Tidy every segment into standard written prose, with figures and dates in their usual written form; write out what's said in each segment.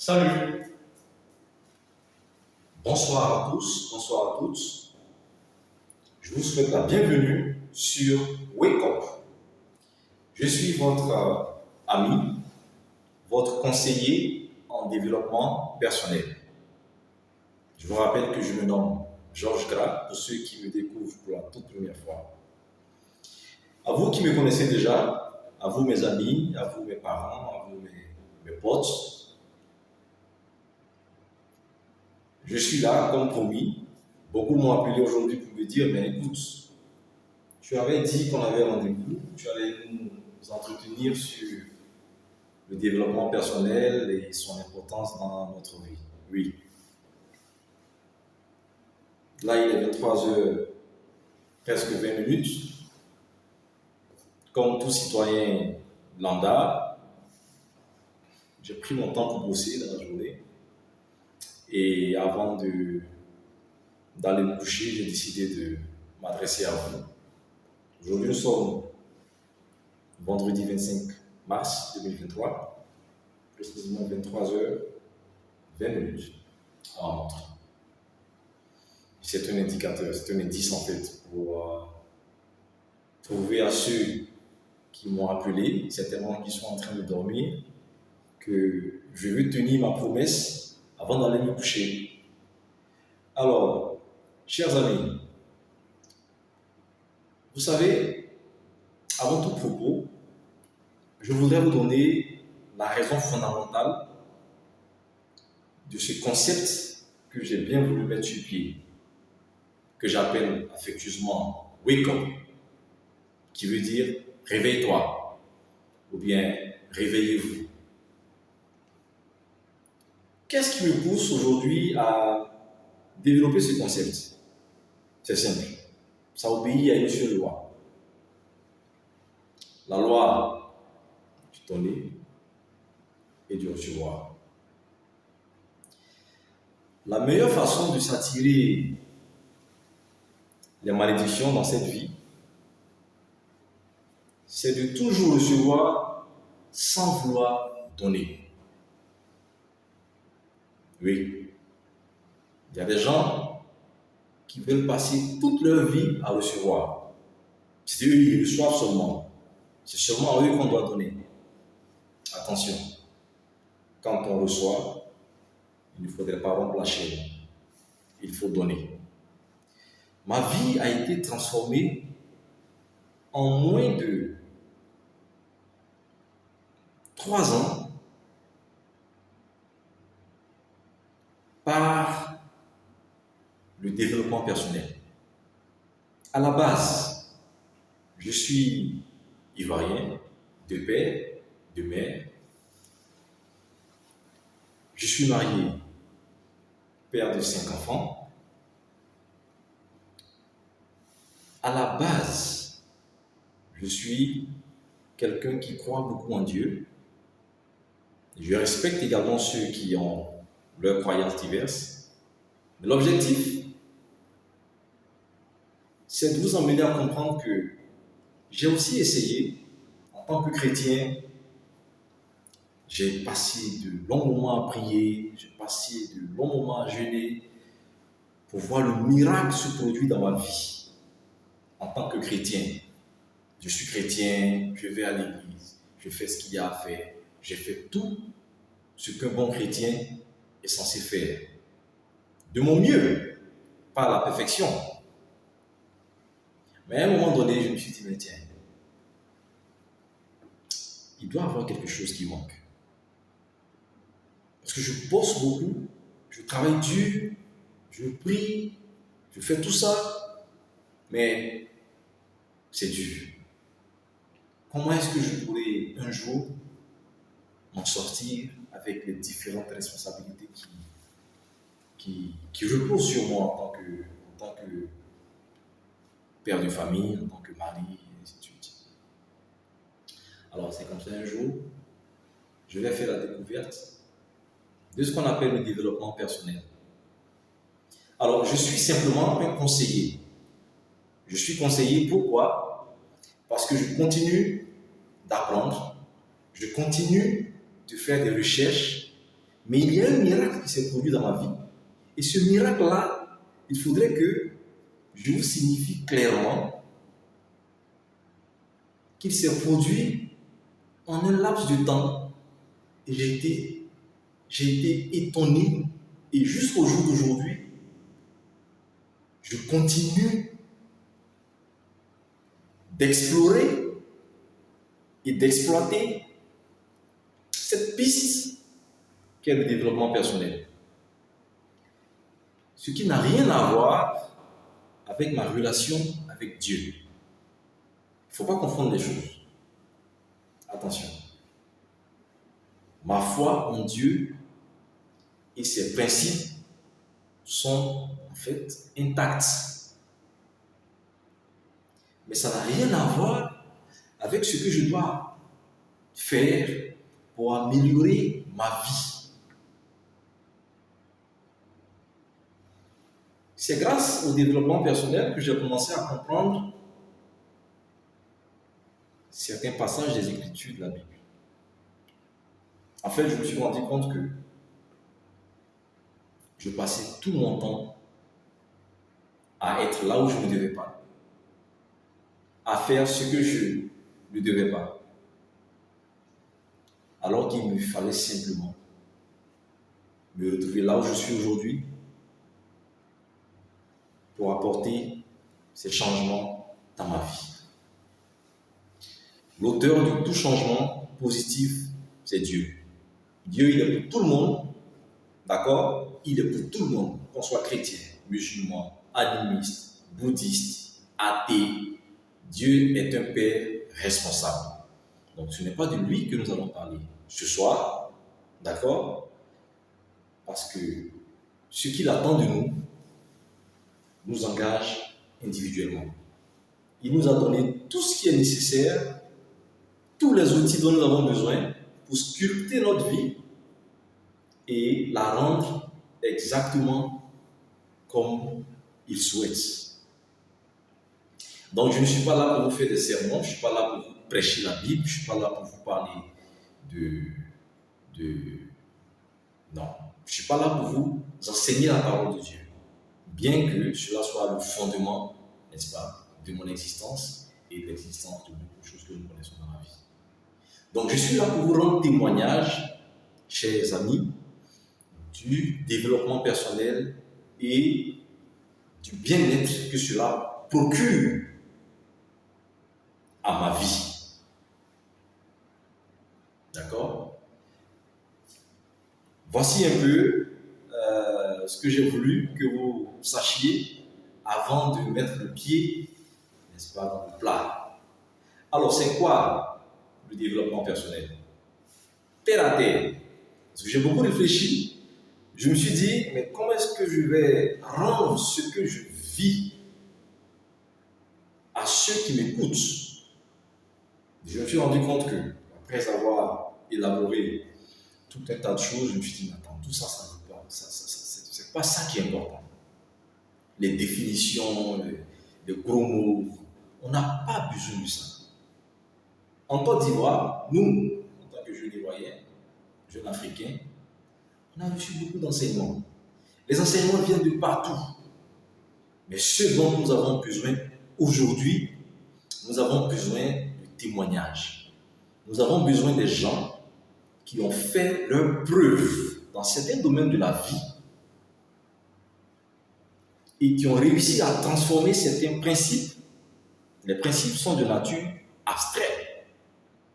Salut. Bonsoir à tous, bonsoir à toutes. Je vous souhaite la bienvenue sur Wake Up. Je suis votre ami, votre conseiller en développement personnel. Je vous rappelle que je me nomme Georges Gras, pour ceux qui me découvrent pour la toute première fois. À vous qui me connaissez déjà, à vous mes amis, à vous mes parents, à vous mes potes, je suis là comme promis. Beaucoup m'ont appelé aujourd'hui pour me dire, mais écoute, tu avais dit qu'on avait rendez-vous, tu allais nous entretenir sur le développement personnel et son importance dans notre vie. Oui. Là, il est 23h, presque 20 minutes. Comme tout citoyen lambda, j'ai pris mon temps pour bosser dans la journée. Et avant d'aller me coucher, j'ai décidé de m'adresser à vous. Aujourd'hui, nous sommes vendredi 25 mars 2023, précisément 23h20 à la montre. C'est un indicateur, c'est un indice en fait pour prouver à ceux qui m'ont appelé, certainement qui sont en train de dormir, que je veux tenir ma promesse avant d'aller me coucher. Alors, chers amis, vous savez, avant tout propos, je voudrais vous donner la raison fondamentale de ce concept que j'ai bien voulu mettre sur pied, que j'appelle affectueusement Wake Up, qui veut dire réveille-toi, ou bien réveillez-vous. Qu'est-ce qui me pousse aujourd'hui à développer ce concept? C'est simple, ça obéit à une seule loi. La loi du donner et du recevoir. La meilleure façon de s'attirer les malédictions dans cette vie, c'est de toujours recevoir sans vouloir donner. Oui, il y a des gens qui veulent passer toute leur vie à recevoir. C'est eux qui reçoivent seulement. C'est seulement à eux qu'on doit donner. Attention, quand on reçoit, il ne faudrait pas rompre la chaîne. Il faut donner. Ma vie a été transformée en moins de 3 ans par le développement personnel. À la base, je suis ivoirien, de père, de mère. Je suis marié, père de 5 enfants. À la base, je suis quelqu'un qui croit beaucoup en Dieu. Je respecte également ceux qui ont leurs croyances diverses. Mais l'objectif, c'est de vous emmener à comprendre que j'ai aussi essayé, en tant que chrétien, j'ai passé de longs moments à prier, j'ai passé de longs moments à jeûner pour voir le miracle se produire dans ma vie en tant que chrétien. Je suis chrétien, je vais à l'église, je fais ce qu'il y a à faire, j'ai fait tout ce qu'un bon chrétien est censé faire. De mon mieux, pas à la perfection. Mais à un moment donné, je me suis dit, mais tiens, il doit y avoir quelque chose qui manque. Parce que je bosse beaucoup, je travaille dur, je prie, je fais tout ça, mais c'est dur. Comment est-ce que je pourrais un jour m'en sortir avec les différentes responsabilités qui reposent sur moi en tant que père de famille, en tant que mari, et ainsi de suite. Alors c'est comme ça un jour, je vais faire la découverte de ce qu'on appelle le développement personnel. Alors je suis simplement un conseiller. Je suis conseiller pourquoi? Parce que je continue d'apprendre, je continue de faire des recherches, Mais il y a un miracle qui s'est produit dans ma vie. Et ce miracle-là, il faudrait que je vous signifie clairement qu'il s'est produit en un laps de temps. Et j'ai été étonné. Et jusqu'au jour d'aujourd'hui, je continue d'explorer et d'exploiter cette piste qu'est le développement personnel. Ce qui n'a rien à voir avec ma relation avec Dieu. Il ne faut pas confondre les choses. Attention. Ma foi en Dieu et ses principes sont en fait intacts. Mais ça n'a rien à voir avec ce que je dois faire pour améliorer ma vie. C'est grâce au développement personnel que j'ai commencé à comprendre certains passages des Écritures de la Bible. En fait, je me suis rendu compte que je passais tout mon temps à être là où je ne devais pas, à faire ce que je ne devais pas, alors qu'il me fallait simplement me retrouver là où je suis aujourd'hui pour apporter ces changements dans ma vie. L'auteur de tout changement positif, c'est Dieu. Dieu, il est pour tout le monde, d'accord? Il est pour tout le monde, qu'on soit chrétien, musulman, animiste, bouddhiste, athée. Dieu est un Père responsable. Donc ce n'est pas de lui que nous allons parler ce soir, d'accord? Parce que ce qu'il attend de nous nous engage individuellement. Il nous a donné tout ce qui est nécessaire, tous les outils dont nous avons besoin pour sculpter notre vie et la rendre exactement comme il souhaite. Donc, je ne suis pas là pour vous faire des sermons, je ne suis pas là pour vous prêcher la Bible, je ne suis pas là pour vous parler Non, je ne suis pas là pour vous enseigner la parole de Dieu, bien que cela soit le fondement, n'est-ce pas, de mon existence et de l'existence de beaucoup de choses que nous connaissons dans la vie. Donc, je suis là pour vous rendre témoignage, chers amis, du développement personnel et du bien-être que cela procure à ma vie. D'accord? Voici un peu ce que j'ai voulu que vous sachiez avant de mettre le pied, n'est-ce pas, dans le plat. Alors, c'est quoi le développement personnel? Terre à terre. Parce que j'ai beaucoup réfléchi. Je me suis dit, mais comment est-ce que je vais rendre ce que je vis à ceux qui m'écoutent? Je me suis rendu compte que, après avoir élaboré tout un tas de choses, je me suis dit, attends, tout ça, ça ne veut pas, c'est pas ça qui est important. Les définitions, les gros mots, on n'a pas besoin de ça. En Côte d'Ivoire, nous, en tant que jeunes Ivoiriens, jeunes Africains, on a reçu beaucoup d'enseignements. Les enseignements viennent de partout. Mais ce dont nous avons besoin aujourd'hui, nous avons besoin de témoignages. Nous avons besoin des gens qui ont fait leurs preuves dans certains domaines de la vie et qui ont réussi à transformer certains principes. Les principes sont de nature abstraite.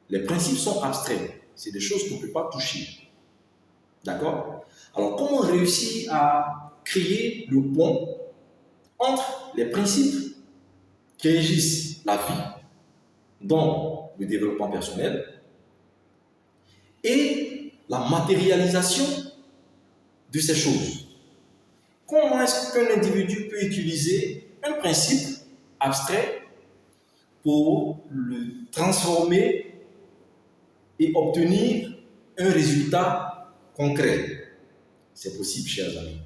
Les principes sont abstraits. C'est des choses qu'on ne peut pas toucher. D'accord? Alors, comment réussir à créer le pont entre les principes qui régissent la vie, dont le développement personnel, et la matérialisation de ces choses? Comment est-ce qu'un individu peut utiliser un principe abstrait pour le transformer et obtenir un résultat concret? C'est possible, chers amis.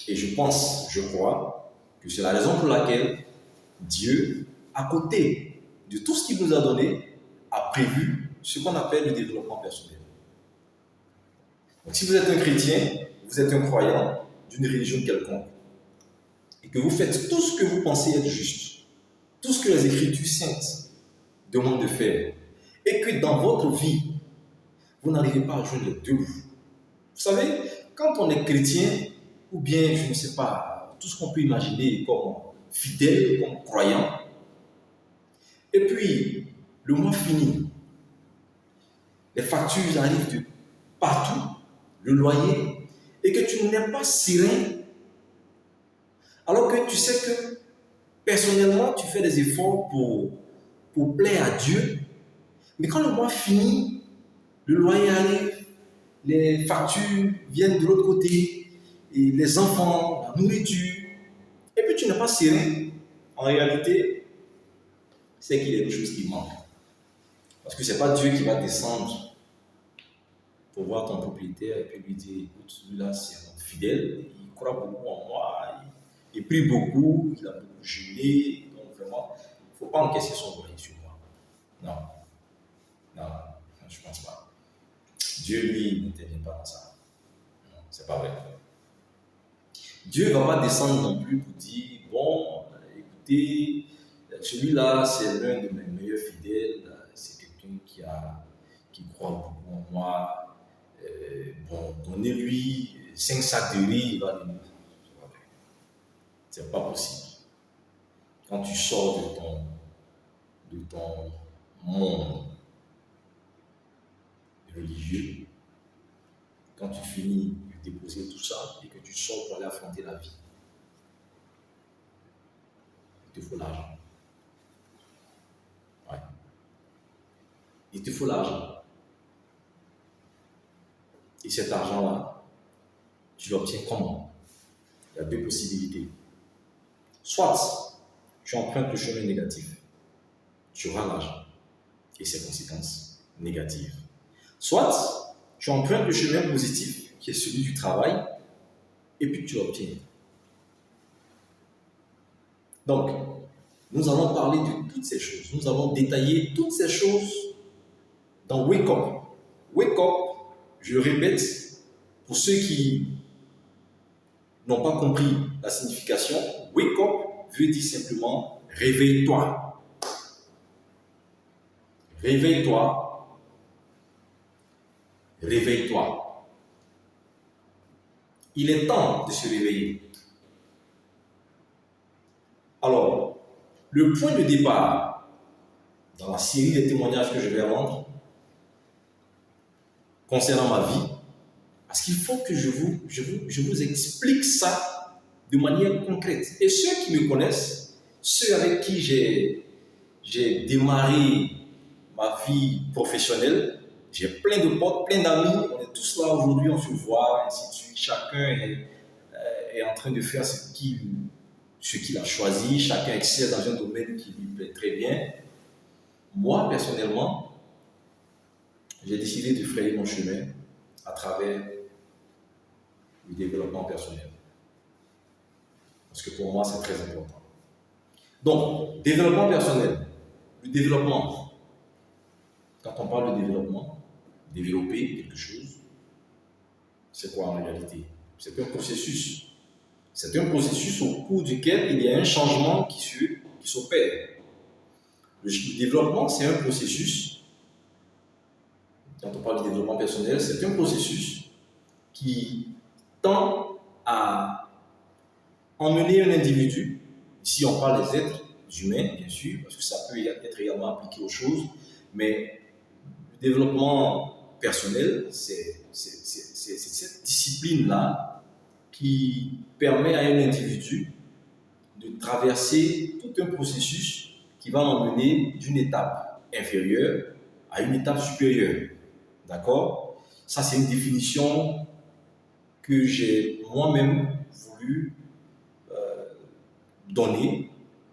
Et je pense, je crois, que c'est la raison pour laquelle Dieu, à côté de tout ce qu'il nous a donné, a prévu ce qu'on appelle le développement personnel. Donc si vous êtes un chrétien, vous êtes un croyant d'une religion quelconque, et que vous faites tout ce que vous pensez être juste, tout ce que les Écritures saintes demandent de faire, et que dans votre vie, vous n'arrivez pas à joindre les deux bouts. Vous savez, quand on est chrétien, ou bien, je ne sais pas, tout ce qu'on peut imaginer comme fidèle, comme croyant, et puis, le mois fini, les factures arrivent de partout, le loyer, et que tu n'es pas serein, alors que tu sais que personnellement, tu fais des efforts pour plaire à Dieu, mais quand le mois finit, le loyer arrive, les factures viennent de l'autre côté, et les enfants, la nourriture, et puis tu n'es pas serein. En réalité, c'est qu'il y a quelque chose qui manque. Parce que ce n'est pas Dieu qui va descendre pour voir ton propriétaire et puis lui dire, écoute, celui-là c'est un fidèle, il croit beaucoup en moi, il prie beaucoup, il a beaucoup jeûné, donc vraiment, il ne faut pas encaisser son loyer sur moi. Non, je ne pense pas. Dieu, lui, n'intervient pas dans ça. Non, c'est pas vrai. Dieu ne va pas descendre non plus pour dire, bon, écoutez, celui-là, c'est l'un de mes meilleurs fidèles, c'est quelqu'un qui croit beaucoup en moi. Bon, donnez-lui 5 sacs de riz, il va venir. C'est pas possible. Quand tu sors de ton monde religieux, quand tu finis de déposer tout ça et que tu sors pour aller affronter la vie, il te faut l'argent. Ouais. Il te faut l'argent. Et cet argent-là, tu l'obtiens comment? Il y a deux possibilités. Soit tu empruntes le chemin négatif, tu auras l'argent et ses conséquences négatives. Soit tu empruntes le chemin positif, qui est celui du travail, et puis tu l'obtiens. Donc, nous allons parler de toutes ces choses. Nous allons détailler toutes ces choses dans Wake Up. Wake Up, je le répète, pour ceux qui n'ont pas compris la signification, Wake Up veut dire simplement réveille-toi. Réveille-toi. Réveille-toi. Il est temps de se réveiller. Alors, le point de départ dans la série des témoignages que je vais rendre concernant ma vie, parce qu'il faut que je vous explique ça de manière concrète. Et ceux qui me connaissent, ceux avec qui j'ai démarré ma vie professionnelle, j'ai plein de potes, plein d'amis, on est tous là aujourd'hui, on se voit, ainsi de suite. Chacun est en train de faire ce qu'il a choisi, chacun excelle dans un domaine qui lui plaît très bien. Moi, personnellement, j'ai décidé de frayer mon chemin à travers le développement personnel. Parce que pour moi, c'est très important. Donc, développement personnel. Le développement. Quand on parle de développement, développer quelque chose, c'est quoi en réalité? C'est un processus. C'est un processus au cours duquel il y a un changement qui s'opère. Le développement, c'est un processus. Quand on parle de développement personnel, c'est un processus qui tend à emmener un individu, ici on parle des êtres humains, bien sûr, parce que ça peut être également appliqué aux choses, mais le développement personnel, c'est cette discipline-là qui permet à un individu de traverser tout un processus qui va l'emmener d'une étape inférieure à une étape supérieure. D'accord? Ça, c'est une définition que j'ai moi-même voulu donner,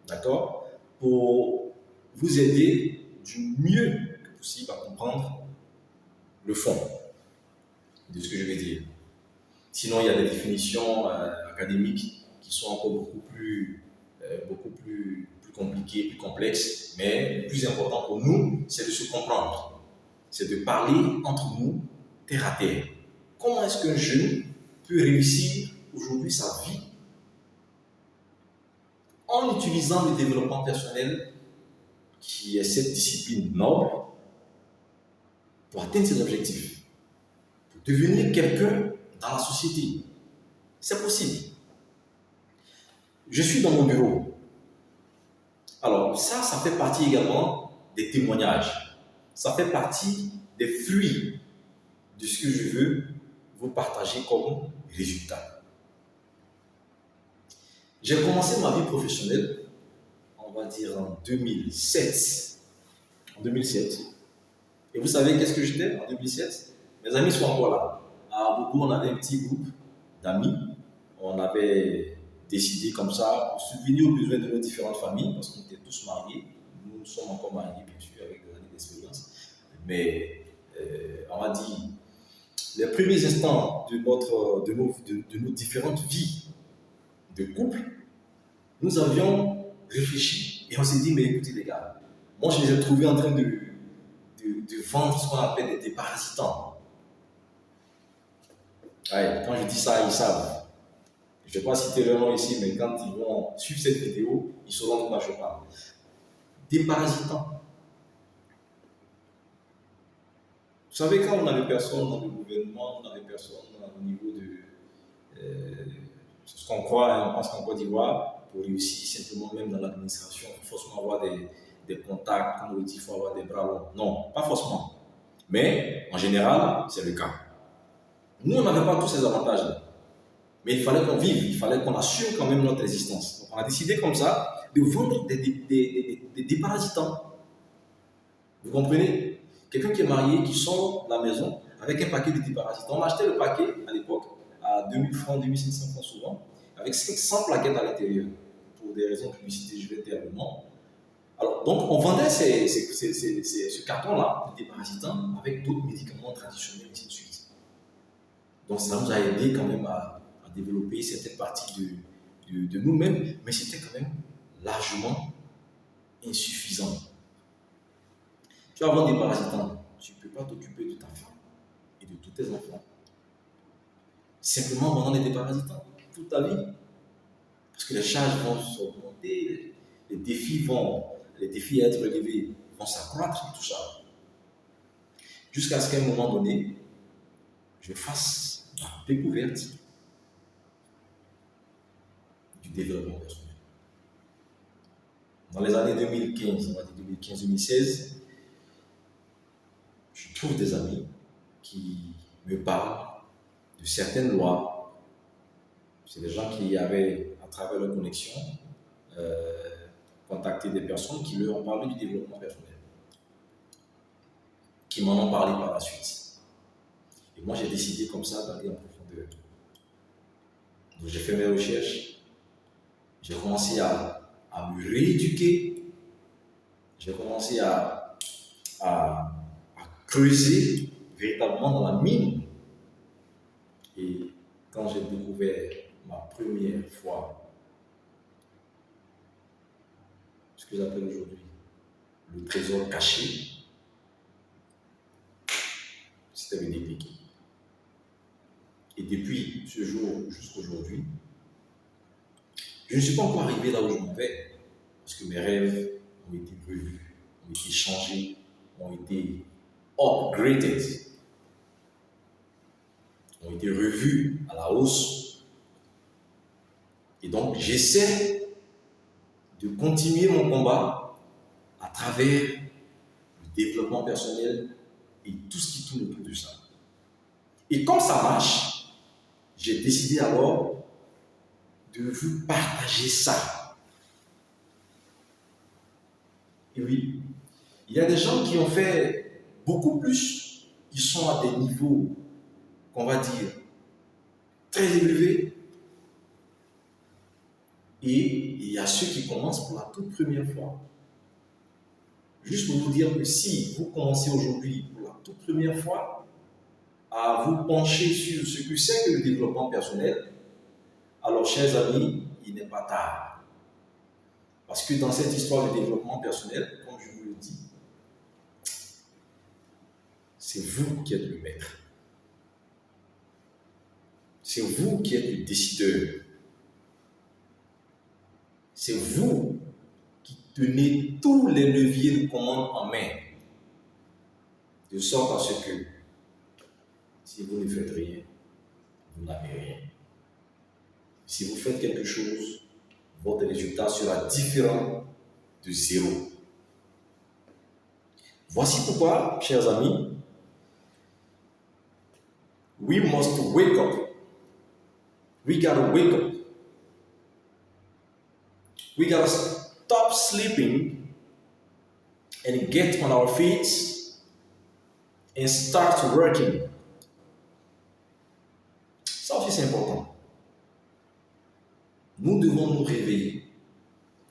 d'accord, pour vous aider du mieux que possible à comprendre le fond de ce que je vais dire. Sinon, il y a des définitions académiques qui sont encore beaucoup plus compliquées, plus complexes, mais le plus important pour nous, c'est de se comprendre. C'est de parler entre nous, terre à terre. comment est-ce qu'un jeune peut réussir aujourd'hui sa vie en utilisant le développement personnel, qui est cette discipline noble, pour atteindre ses objectifs, pour devenir quelqu'un dans la société. C'est possible. Je suis dans mon bureau. Alors, ça fait partie également des témoignages. Ça fait partie des fruits de ce que je veux vous partager comme résultat. J'ai commencé ma vie professionnelle, on va dire en 2007. En 2007. Et vous savez qu'est-ce que j'étais en 2007? Mes amis sont encore là. À Bobo, on avait un petit groupe d'amis. On avait décidé comme ça, pour subvenir aux besoins de nos différentes familles, parce qu'on était tous mariés. Nous sommes encore mariés, bien sûr, avec des années d'expérience. Mais on va dire, les premiers instants de nos différentes vies de couple, nous avions réfléchi et on s'est dit, mais écoutez les gars, moi je les ai trouvés en train de vendre ce qu'on appelle des déparasitants. Ouais, quand je dis ça, ils savent. Je ne vais pas citer leur nom ici, mais quand ils vont suivre cette vidéo, ils sauront de quoi je parle. Déparasitants. Vous savez, quand on n'avait personne dans le gouvernement, on n'avait personne au niveau de ce qu'on croit, hein, on pense qu'en Côte d'Ivoire, pour réussir simplement même dans l'administration, il faut forcément avoir des contacts, comme on dit, il faut avoir des bras longs. Non, pas forcément. Mais en général, c'est le cas. Nous, on n'avait pas tous ces avantages-là. Mais il fallait qu'on vive, il fallait qu'on assure quand même notre existence. Donc, on a décidé comme ça de vendre des déparasitants. Vous comprenez? Quelqu'un qui est marié, qui sort de la maison avec un paquet de déparasitants. On achetait le paquet à l'époque à 2000 francs, 2500 francs souvent, avec 500 plaquettes à l'intérieur. Pour des raisons de publicité, je vais taire le nom. Alors, donc, on vendait ce carton-là de déparasitants avec d'autres médicaments traditionnels, et ainsi de suite. Donc, ça nous a aidé quand même à développer certaines parties de nous-mêmes, mais c'était quand même largement insuffisant. Tu vas avoir des parasitants, tu ne peux pas t'occuper de ta femme et de tous tes enfants. Simplement en vendant des déparasitants toute ta vie. Parce que les charges vont s'augmenter, les défis à être relevés vont s'accroître et tout ça. Jusqu'à ce qu'à un moment donné, je fasse la découverte du développement personnel. Dans les années 2015, on va dire 2015-2016, je trouve des amis qui me parlent de certaines lois. C'est des gens qui avaient, à travers leur connexion, contacté des personnes qui leur ont parlé du développement personnel, qui m'en ont parlé par la suite. Et moi, j'ai décidé comme ça d'aller en profondeur. Donc, j'ai fait mes recherches, j'ai commencé à me rééduquer, j'ai commencé à creuser véritablement dans la mine. Et quand j'ai découvert ma première fois ce que j'appelle aujourd'hui le trésor caché, c'était le déclic. Et depuis ce jour jusqu'à aujourd'hui, je ne suis pas encore arrivé là où je m'en vais, parce que mes rêves ont été revus, ont été changés, ont été upgraded, ont été revus à la hausse. Et donc, j'essaie de continuer mon combat à travers le développement personnel et tout ce qui tourne autour de ça. Et comme ça marche, j'ai décidé alors de vous partager ça. Et oui, il y a des gens qui ont fait beaucoup plus, ils sont à des niveaux, qu'on va dire, très élevés. Et il y a ceux qui commencent pour la toute première fois. Juste pour vous dire que si vous commencez aujourd'hui pour la toute première fois à vous pencher sur ce que c'est que le développement personnel, alors chers amis, il n'est pas tard. Parce que dans cette histoire de développement personnel, comme je vous le dis, c'est vous qui êtes le maître. C'est vous qui êtes le décideur. C'est vous qui tenez tous les leviers de commande en main. De sorte à ce que, si vous ne faites rien, vous n'avez rien. Si vous faites quelque chose, votre résultat sera différent de zéro. Voici pourquoi, chers amis, we must wake up. We gotta wake up. We gotta stop sleeping and get on our feet and start working. Ça aussi c'est important. Nous devons nous réveiller,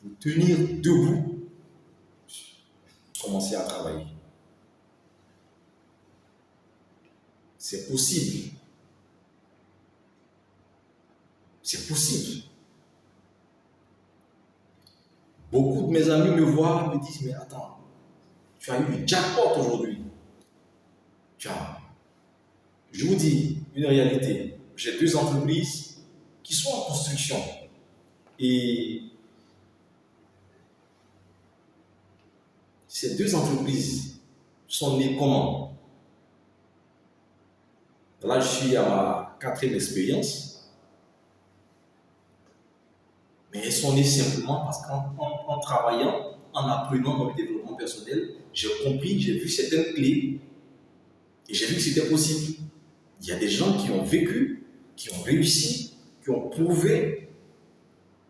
nous tenir debout, commencer à travailler. C'est possible. C'est possible. Beaucoup de mes amis me voient et me disent, mais attends, tu as eu le jackpot aujourd'hui. Je vous dis une réalité. J'ai 2 entreprises qui sont en construction. Et ces 2 entreprises sont nées comment? Là, je suis à ma 4e expérience. Mais elles sont nées simplement parce qu'en travaillant, en apprenant dans le développement personnel, j'ai compris, j'ai vu certaines clés et j'ai vu que c'était possible. Il y a des gens qui ont vécu, qui ont réussi, qui ont prouvé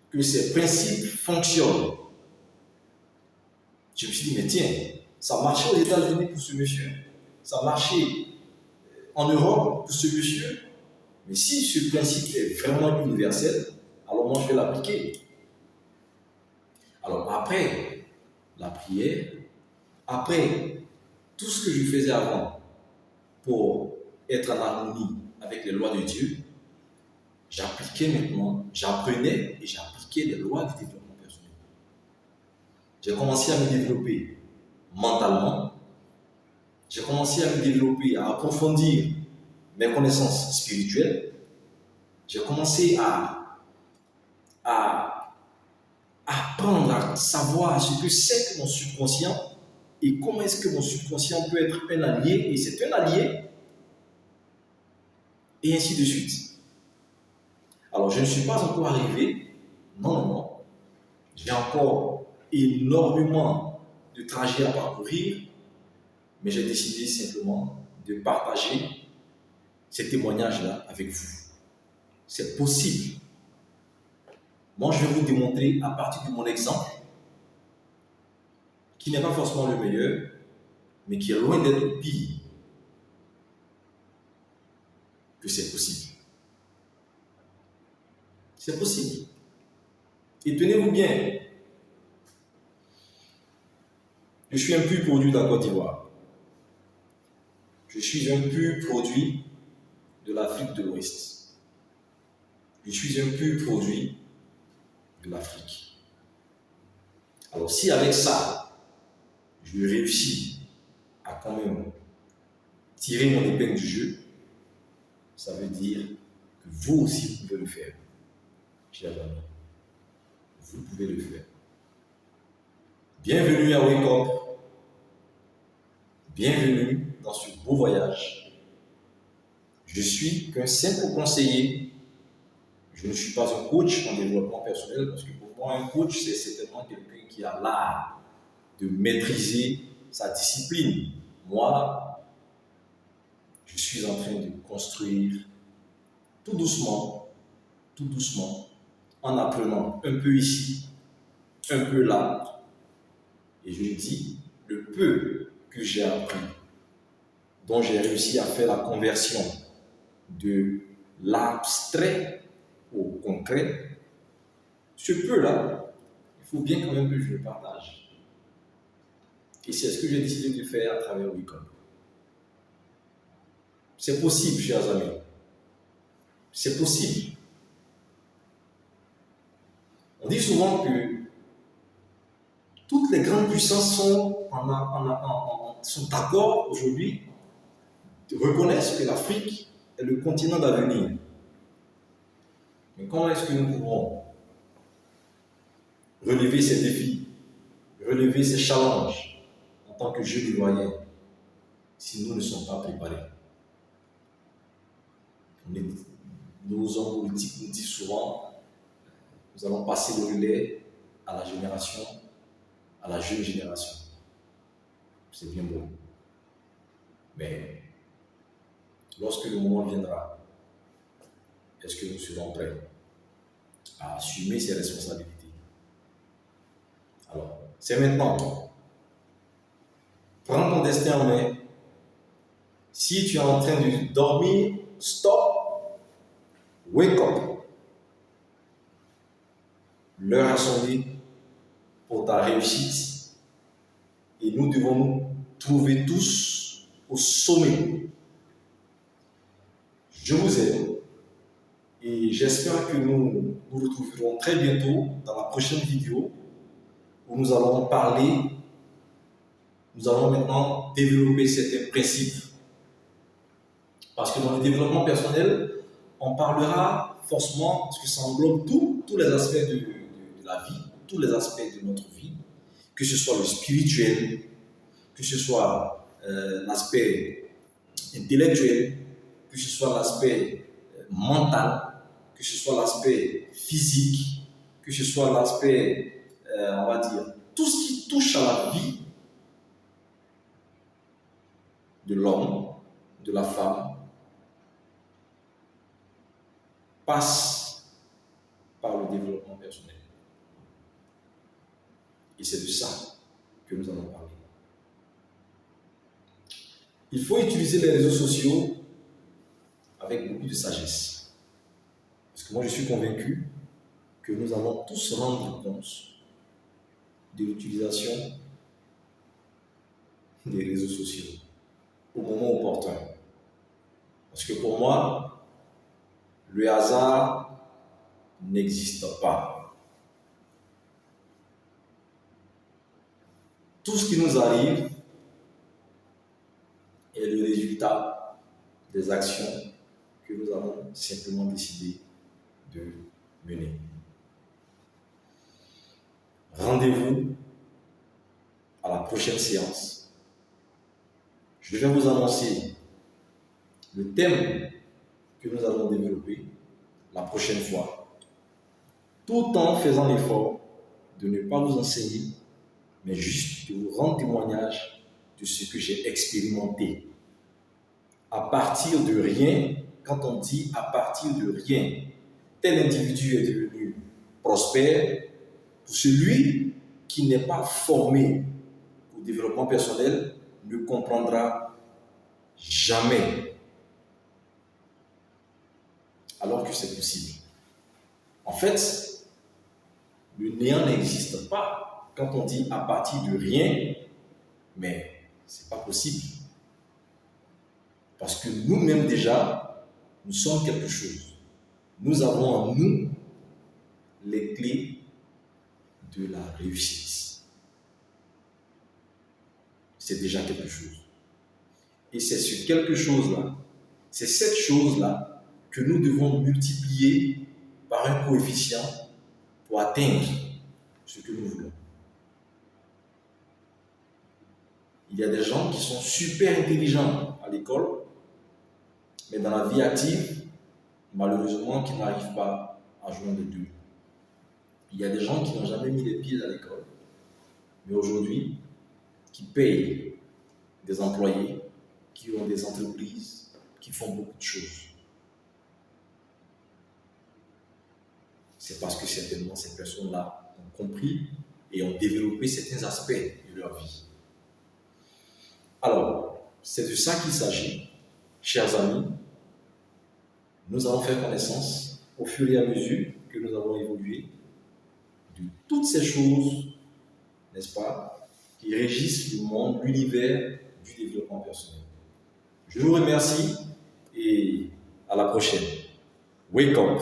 que ces principes fonctionnent. Je me suis dit, mais tiens, ça marchait aux États-Unis pour ce monsieur, ça marchait en Europe pour ce monsieur, mais si ce principe est vraiment universel, alors moi je vais l'appliquer. Alors après la prière, après tout ce que je faisais avant pour être en harmonie avec les lois de Dieu, j'appliquais maintenant, j'apprenais et j'appliquais les lois du développement personnel. J'ai commencé à me développer mentalement, j'ai commencé à me développer, à approfondir mes connaissances spirituelles, j'ai commencé à apprendre à savoir ce que c'est que mon subconscient et comment est-ce que mon subconscient peut être un allié, et c'est un allié, et ainsi de suite. Alors, je ne suis pas encore arrivé, non. J'ai encore énormément de trajets à parcourir, mais j'ai décidé simplement de partager ces témoignages-là avec vous. C'est possible. Moi, je vais vous démontrer à partir de mon exemple, qui n'est pas forcément le meilleur, mais qui est loin d'être le pire, que c'est possible. C'est possible. Et tenez-vous bien, je suis un pur produit de la Côte d'Ivoire. Je suis un pur produit de l'Afrique de l'Ouest. Je suis un pur produit de l'Afrique. Alors si avec ça, je réussis à quand même tirer mon épingle du jeu, ça veut dire que vous aussi vous pouvez le faire. Chers amis, vous pouvez le faire. Bienvenue à Wake Up. Bienvenue dans ce beau voyage. Je suis qu'un simple conseiller. Je ne suis pas un coach en développement personnel, parce que pour moi, un coach, c'est certainement quelqu'un qui a l'art de maîtriser sa discipline. Moi, je suis en train de construire tout doucement, en apprenant un peu ici, un peu là. Et je dis, le peu que j'ai appris, dont j'ai réussi à faire la conversion de l'abstrait au concret, ce peu-là, il faut bien quand même que je le partage. Et c'est ce que j'ai décidé de faire à travers Wake Up. C'est possible, chers amis. C'est possible. On dit souvent que toutes les grandes puissances sont d'accord aujourd'hui, reconnaissent que l'Afrique est le continent d'avenir. Mais comment est-ce que nous pouvons relever ces défis, relever ces challenges en tant que jeunes Ivoiriens si nous ne sommes pas préparés? Nos hommes politiques nous disent souvent, nous allons passer le relais à la génération, à la jeune génération. C'est bien beau. Mais lorsque le moment viendra, est-ce que nous serons prêts à assumer ces responsabilités? Alors, c'est maintenant. Prends ton destin en main. Si tu es en train de dormir, stop. Wake up. L'heure a sonné pour ta réussite. Et nous devons nous trouver tous au sommet. Je vous aime. Et j'espère que nous nous retrouverons très bientôt dans la prochaine vidéo où nous allons maintenant développer certains principes. Parce que dans le développement personnel, on parlera forcément, parce que ça englobe tous les aspects de la vie, tous les aspects de notre vie, que ce soit le spirituel, que ce soit l'aspect intellectuel, que ce soit l'aspect mental, que ce soit l'aspect physique, que ce soit l'aspect, on va dire, tout ce qui touche à la vie de l'homme, de la femme, passe par le développement personnel. Et c'est de ça que nous allons parler. Il faut utiliser les réseaux sociaux avec beaucoup de sagesse. Parce que moi, je suis convaincu que nous allons tous rendre compte de l'utilisation des réseaux sociaux au moment opportun. Parce que pour moi, le hasard n'existe pas. Tout ce qui nous arrive est le résultat des actions que nous avons simplement décidé de mener. Rendez-vous à la prochaine séance. Je vais vous annoncer le thème que nous allons développer la prochaine fois, tout en faisant l'effort de ne pas vous enseigner, mais juste de vous rendre témoignage de ce que j'ai expérimenté. À partir de rien, quand on dit à partir de rien, tel individu est devenu prospère, pour celui qui n'est pas formé au développement personnel ne comprendra jamais, alors que c'est possible. En fait, le néant n'existe pas. Quand on dit à partir de rien, mais ce n'est pas possible. Parce que nous-mêmes déjà, nous sommes quelque chose. Nous avons en nous les clés de la réussite. C'est déjà quelque chose. Et c'est ce quelque chose-là, c'est cette chose-là que nous devons multiplier par un coefficient pour atteindre ce que nous voulons. Il y a des gens qui sont super intelligents à l'école, mais dans la vie active, malheureusement, qui n'arrivent pas à joindre les deux. Il y a des gens qui n'ont jamais mis les pieds à l'école, mais aujourd'hui, qui payent des employés, qui ont des entreprises, qui font beaucoup de choses. C'est parce que certainement ces personnes-là ont compris et ont développé certains aspects de leur vie. Alors, c'est de ça qu'il s'agit, chers amis. Nous allons faire connaissance au fur et à mesure que nous avons évolué de toutes ces choses, n'est-ce pas, qui régissent le monde, l'univers du développement personnel. Je vous remercie et à la prochaine. Wake up!